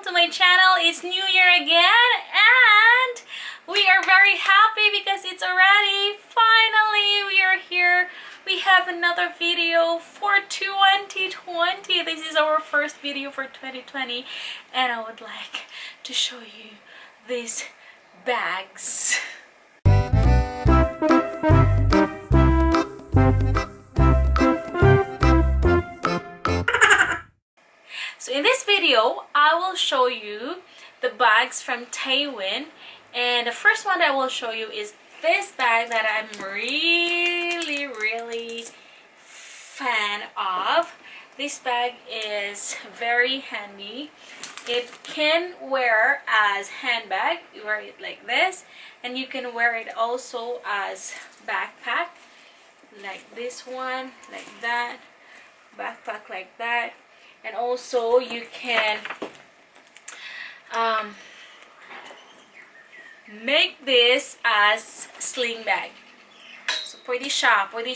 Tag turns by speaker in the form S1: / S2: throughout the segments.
S1: to my channel. It's New Year again and we are very happy because it's already finally we are here. We have another video for 2020. This is our first video for 2020 and I would like to show you these bags. So in this video, I will show you the bags from Taywin, and the first one that I will show you is this bag that I'm really fan of. This bag is very handy. It can wear as handbag. You wear it like this, and you can wear it also as backpack, like this one, like that, backpack like that. And also you can make this as sling bag. So pwede siya pwede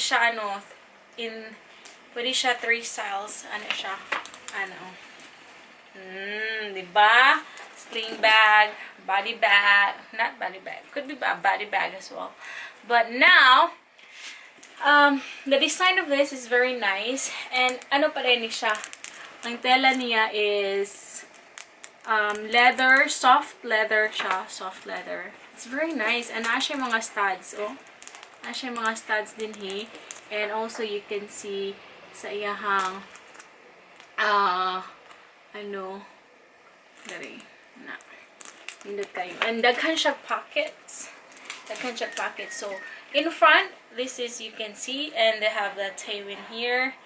S1: siya 3 styles. Ano siya? Diba? Sling bag, body bag, not body bag, could be a body bag as well. But now, the design of this is very nice. And ano pa rin siya? Ang tela niya is leather, soft leather siya, soft leather. It's very nice. And na siya mga studs, oh. Na siya mga studs din he. And also you can see sa iyahang dari na. Hindot kayo. And daghan siya pockets. Daghan siya pockets. So in front, this is you can see, and they have the Taywin here,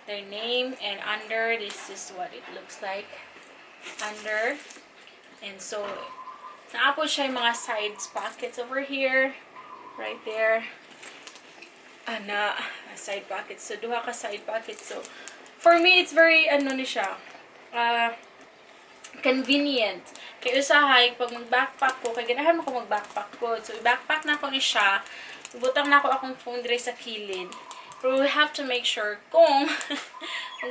S1: their name, and under this is what it looks like under. And so naapos siya yung mga sides pockets over here, right there, side pockets. So duha ka side pockets. So for me it's very ni siya convenient. Kaya usahay pag mag-backpack ko, kaya ganahan mo ko mag-backpack ko. So i-backpack na ko ni siya, ibutang na ko akong phone diri sa kilid. Pero we have to make sure kung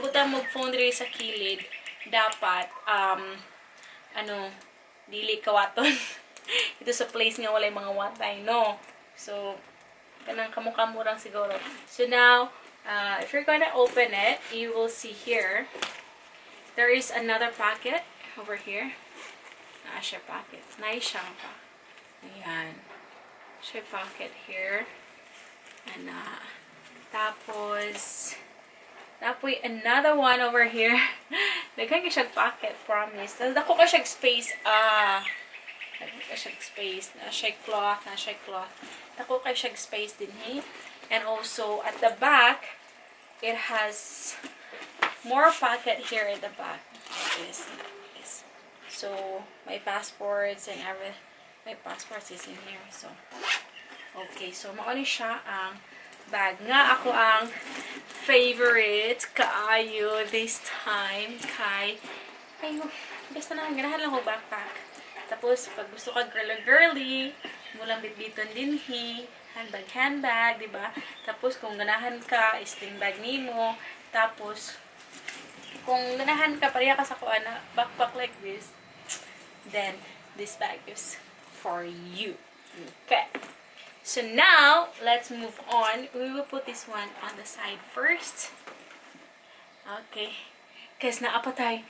S1: butang mo phone diri sa kilid, dapat dili kawaton. Ito sa place nga walay mga watay, no? So kanang kamukha lang siguro. So now if you're gonna open it, you will see here there is another pocket over here. Siya pocket. Nice siya pa. Ayan. Siya pocket here. And tapos another one over here. Daghan ka siya pocket, promise. Tapos dako ka siya space. Dako ka siya space. Na siya cloth. Dako ka siya space din he. And also at the back, it has more pocket here at the back. Like this. So my passports and everything. My passports is in here. So okay. So mauni siya ang bag nga ako ang favorite kaayo this time kay basta na ganahan lang ko backpack. Tapos pag gusto ka girly mulang bitbiton din hi handbag, diba? Tapos kung ganahan ka sling bag nimo, tapos kung ganahan ka pareha ka sa kuana backpack like this, then this bag is for you. Okay. So now, let's move on. We will put this one on the side first. Okay. Kasi naapatay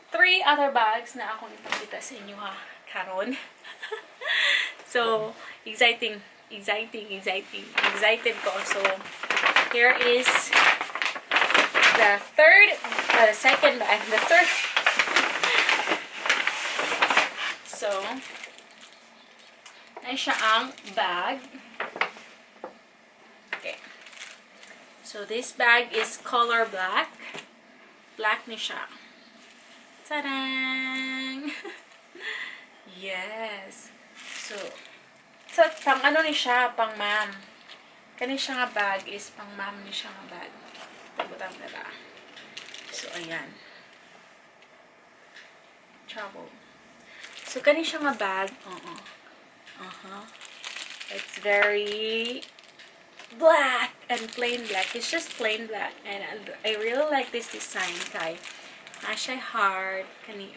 S1: 3 other bags na akong ipakita sa inyo ha, karon. So, excited ko. So, here is the second bag. The third. So, ay siya ang bag. Okay. So this bag is color black. Black ni siya. Tadang! Yes. So pang ni siya, pang ma'am. Kani siya nga bag is pang ma'am ni siya nga bag. Tabutang dala. So ayan. Trouble. So kani siya nga bag. It's very black and plain black. It's just plain black, and I really like this design, Kai. Na siya heart. Kani.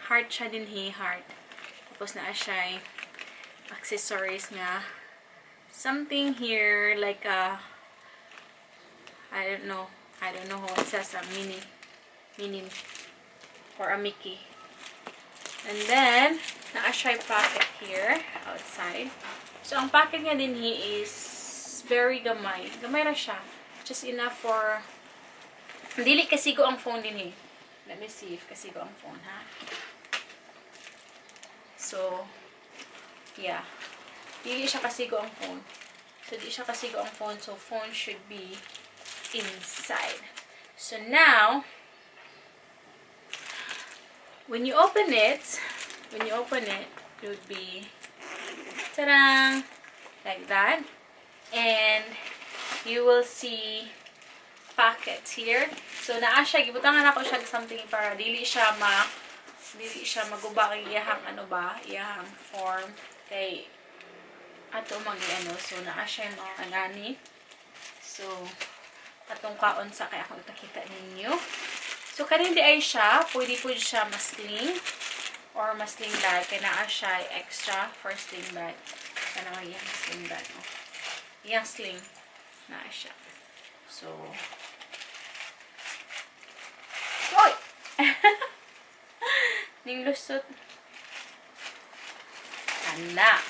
S1: Heart siya din heart. Tapos na siya accessories nga. Something here like a I don't know how it says, a mini or a Mickey. And then naa siya pocket here outside. So ang pocket niya din is very gamay. Gamay ra siya. Just enough for dili kasigo ang phone din. Let me see if kasigo ang phone, ha. So yeah. Dili siya kasigo ang phone. So di siya kasigo ang phone. So phone should be inside. So now, when you open it, it would be ta-dang, like that. And you will see pockets here. So naa siya, gibutangan ako siya something para dili siya maguba kay iyahang iyahang form kay ato so naa siya yung mga kanani. So atong kaon sa kaya akong itakita ninyo. So kanin di ay siya, pwede po siya masling or masling bag. Kaya naa siya extra for sling bag. Kana nga yung sling bag. Oh. Yung sling naa siya. So oy! Ning lusot. Ganda.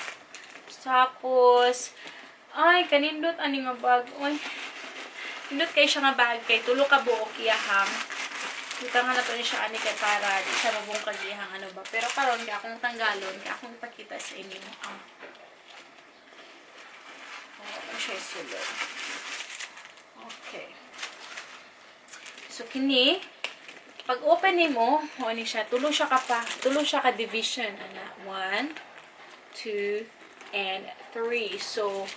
S1: Tapos ay kanindot ani nga bag. Oy. Nindot kay siya nga bag kay tulo ka buok iyahang. Kita nga na to ni siya ani kay para di siya mabungkag iyahang Pero karon kay akong tanggalon, kay akong ipakita sa inyo. Ano siya sulod. Okay. So kini pag open nimo, mo ani siya tulo siya ka division ana. 1 2 and 3. So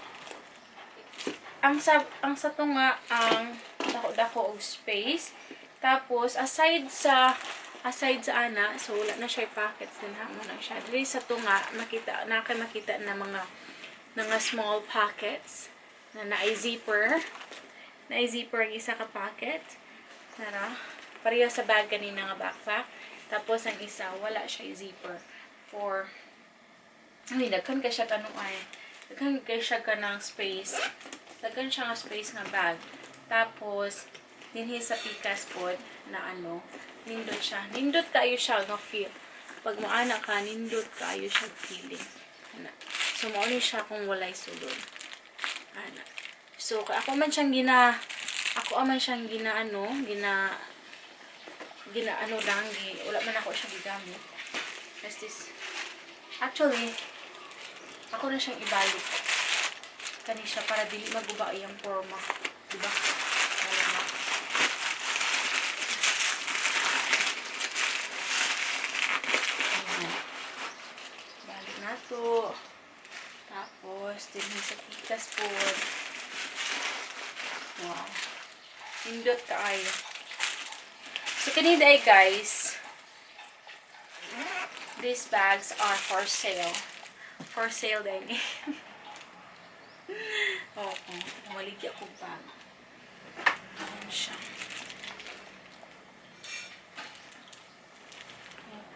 S1: ang sa to nga ang dako og space. Tapos aside sa ana, so wala na siya pockets din ha mo na siya. Dili sa to nga makita na mga small pockets na naay zipper. Naay zipper ang isa ka pocket. Nara, pareha sa bag kanina nga backpack. Tapos ang isa wala siya zipper for daghan kay siya daghan kay siya kanang space. Daghan siya nga space nga bag. Tapos dinhi sa pikas pod na nindot siya. Nindot kaayo siya nga feel. Pag moana ka nindot kaayo siya feeling. Ana. So mao ni siya kung walay sulod. Ana. So ako man siyang gina wala man ako siya gigamit. Actually ako na siyang ibalik. Kani siya para dili maguba iyang forma, diba? Balik na to. Tapos din sa pikas po. Wow. Indot kaayo. So kani day guys, these bags are for sale. For sale din. Oo, maligya ko bag. Ayan siya.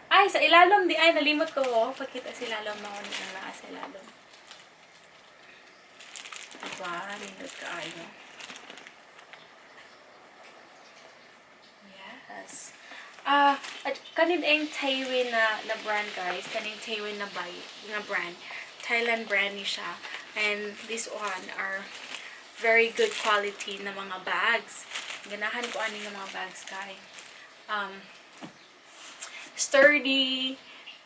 S1: Ay, sa ilalom di ay nalimot ko. Pagkita sa ilalom na ako nang naa sa ilalom. Diba? Lindot ka ayo. Yes. Kanin ang Taywin na brand guys. Kanin Taywin na brand. Thailand brand ni siya. And this one are very good quality na mga bags. Ganahan ko ani nga mga bags kay. Sturdy,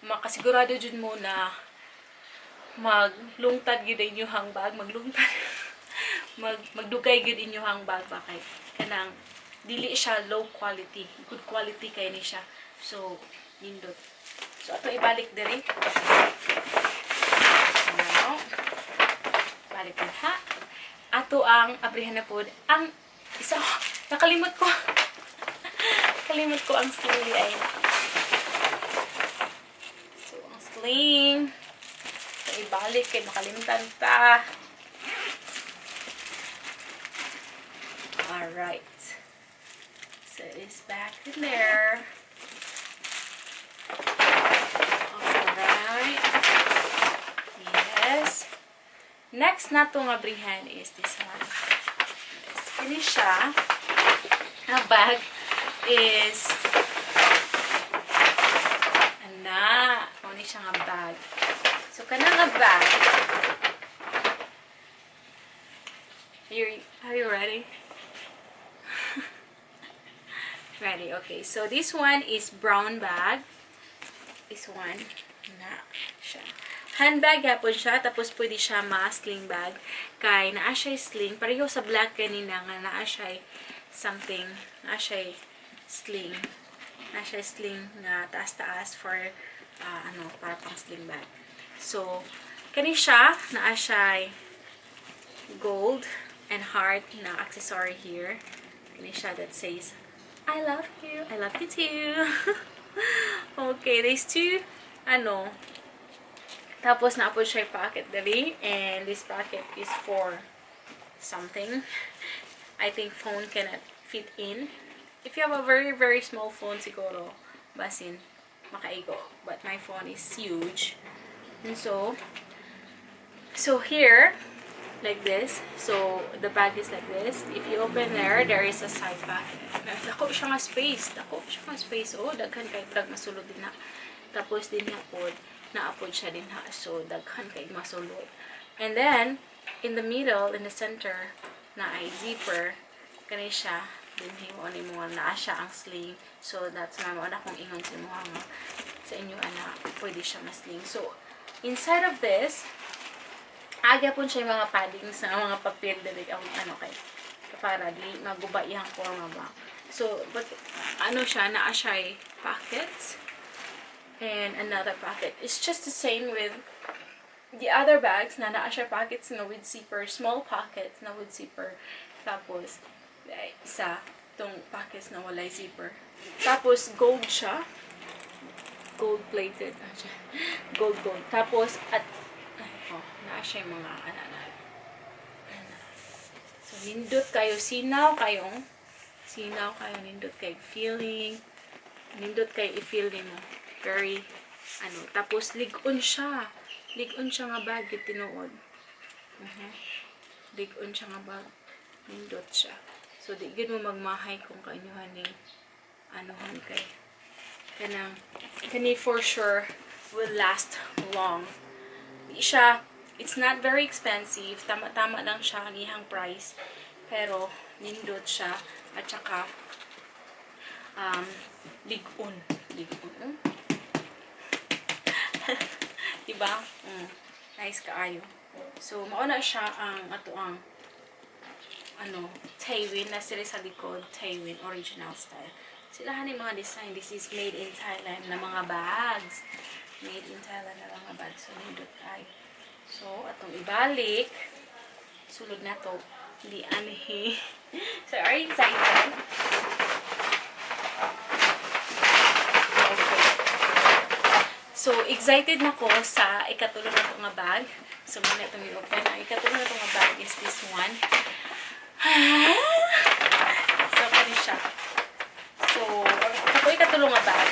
S1: makasigurado jud mo na maglungtad gyud inyong bag, magdugay gyud inyong bag ba kay kanang dili siya low quality, good quality kay ni siya. So nindot. So ato ibalik diri. Now, balik na ha. Ato ang abrihan na pod ang isa nakalimot ko. Kalimot ko ang sling ay. So ang sling so ibalik kay makalimutan ta. Alright. So it is back in there. Alright. Yes. Next na itong abrihan is this one. Kini siya. Ang bag is kung siya nga bag. So, kanang nga bag. Are you ready? Ready, okay. So, this one is brown bag. This one, na siya. Handbag yapon siya, tapos pwede siya ma-sling bag. Kay naa siya sling. Pareho sa black kanina nga naa siya something. Naa siya sling. Naa siya sling na taas-taas for para pang sling bag. So, kani siya, naa siya gold and heart na accessory here. Kani siya that says, I love you. I love you too. Okay, these two, tapos na po siya pocket dali. And this pocket is for something. I think phone cannot fit in. If you have a very, very small phone, siguro, basin, makaigo. But my phone is huge. And so here, like this. So, the bag is like this. If you open there is a side pocket. Dako siya nga space. Oh, daghan kay drag masulod din na. Tapos din nga pod, naapod siya din ha. So, daghan kay masulod. And then, in the middle, in the center, na ay zipper, kani siya, dinhi mo ni mo na siya ang sling. So, that's my mo na kung ingon si mo nga sa inyo pwede siya ma-sling. So, inside of this, aga po siya yung mga paddings na mga papel dali ang kay para di maguba iyang forma ba. So, but siya naa siya pockets and another pocket. It's just the same with the other bags na naa siya pockets na with zipper, small pockets na with zipper. Tapos isa tong pockets na walay zipper. Tapos gold siya. Gold plated. Gold. Tapos naa siya yung mga So, nindot kayo. Sinaw kayo, nindot kayo feeling. Nindot kayo i-feel mo. Very, Tapos, ligon siya. Ligon siya nga bag, tinuod. Ligon siya nga bag. Nindot siya. So, digid mo magmahay kung kanyuhan ni kay. Kani for sure will last long. It's not very expensive. Tama-tama lang siya ang ihang price. Pero, nindot siya. At saka, ligon. Diba? Nice kaayo. So, mauna siya ang Taywin na sila sa likod. Taywin, original style. Silahan yung mga design. This is made in Thailand na mga bags. Made in Thailand na mga bags. So, nindot kaayo. So, atong ibalik. Sulod na to. Hindi anihi. So, are you excited? Okay. So, excited na ko sa ikatulo na ito nga bag. So, muna itong i-open. Ang ikatulo na ito nga bag is this one. So, ano siya? So, ako ikatulo nga bag.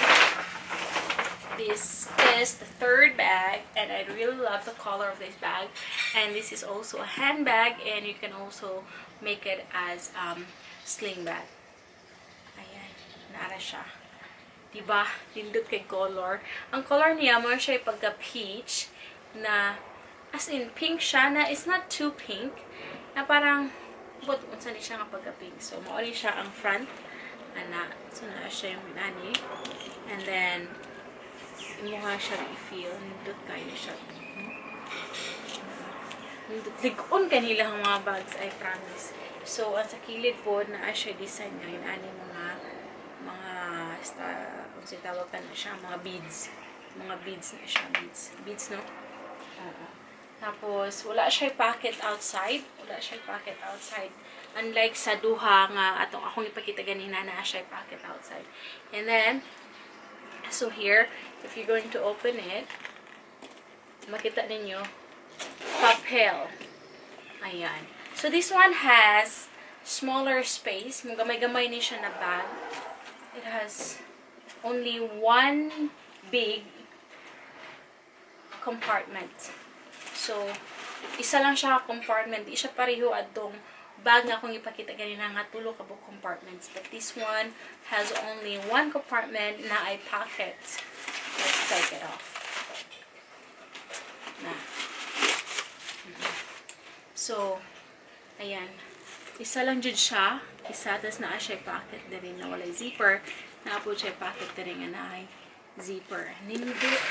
S1: This is the third bag, and I really love the color of this bag. And this is also a handbag, and you can also make it as sling bag. Ayan, naara siya. Diba? Lindot kay color. Ang color niya, more siya yung pagka-peach, na, as in, pink siya, na it's not too pink, na parang, but unsa ni siya nga pagka-pink. So, mauli siya ang front, so na siya yung minani. And then, mukha siya i-feel. Nindot kayo siya. Ligon kanila ang mga bags, I promise. So, ang sa kilid po, siya design ngayon. Kung tawag pa na siya, mga beads. Mga beads na siya. Beads, no? Tapos, wala siya pocket outside. Unlike sa duha nga, akong ipakita ganina na siya pocket outside. And then, so here, if you're going to open it, makita ninyo, papel. Ayan. So this one has smaller space. Gamay-gamay ni siya na bag. It has only one big compartment. So, isa lang siya compartment. Di siya pareho atong bag nga akong ipakita ganina nga tulo ka compartments. But this one has only one compartment na ay pocket. Let's take it off. Na. So, ayan. Isa lang jud siya. Isa, tas naa siya pocket na rin na walay zipper. Naa po siya pocket na rin nga na ay zipper. Nindot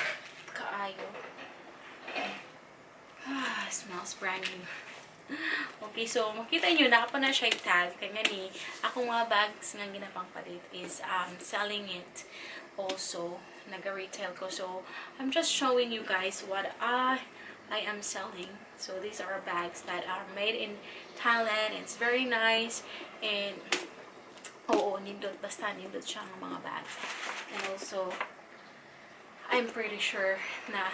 S1: kaayo. Smells brand new. Okay, so makita nyo, naka pa na siya tag. Kaya nga ni, akong mga bags nga ginapang palit is selling it also. Naga-retail ko. So, I'm just showing you guys what I am selling. So, these are bags that are made in Thailand. It's very nice. And, oo, nindot. Basta nindot siya ng mga bags. And also, I'm pretty sure na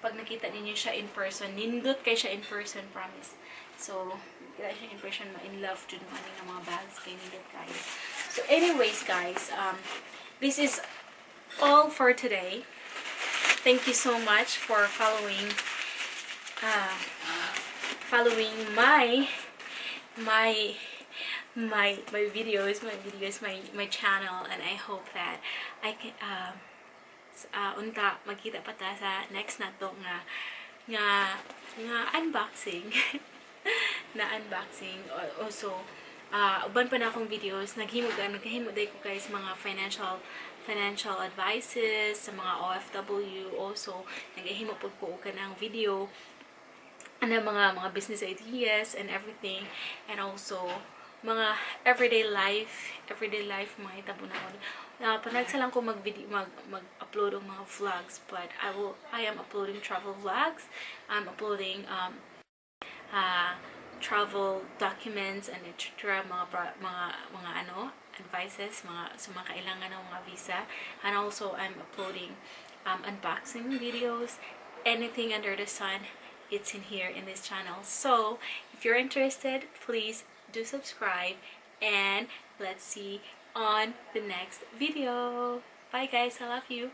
S1: pag nakita ninyo siya in person, nindot kay siya in person, promise. So, kita siya in person, ma-in love dun naman ng mga bags kay nindot kayo. So, anyways, guys, this is all for today. Thank you so much for following my videos, my channel, and I hope that I can unta magkita pa ta sa next na to nga unboxing na unboxing. Also uban pa na akong videos naghimo day ko guys mga financial advices sa mga OFW. Also naghimo pud ko kanang video ana mga business ideas and everything, and also mga everyday life mga itabo na ko. Panagsa lang ko mag-upload ng mga vlogs, but I am uploading travel vlogs. I'm uploading travel documents and etc. mga advices sa mga kailangan ng mga visa, and also I'm uploading unboxing videos. Anything under the sun, it's in here in this channel. So if you're interested, please do subscribe, and let's see on the next video. Bye guys, I love you.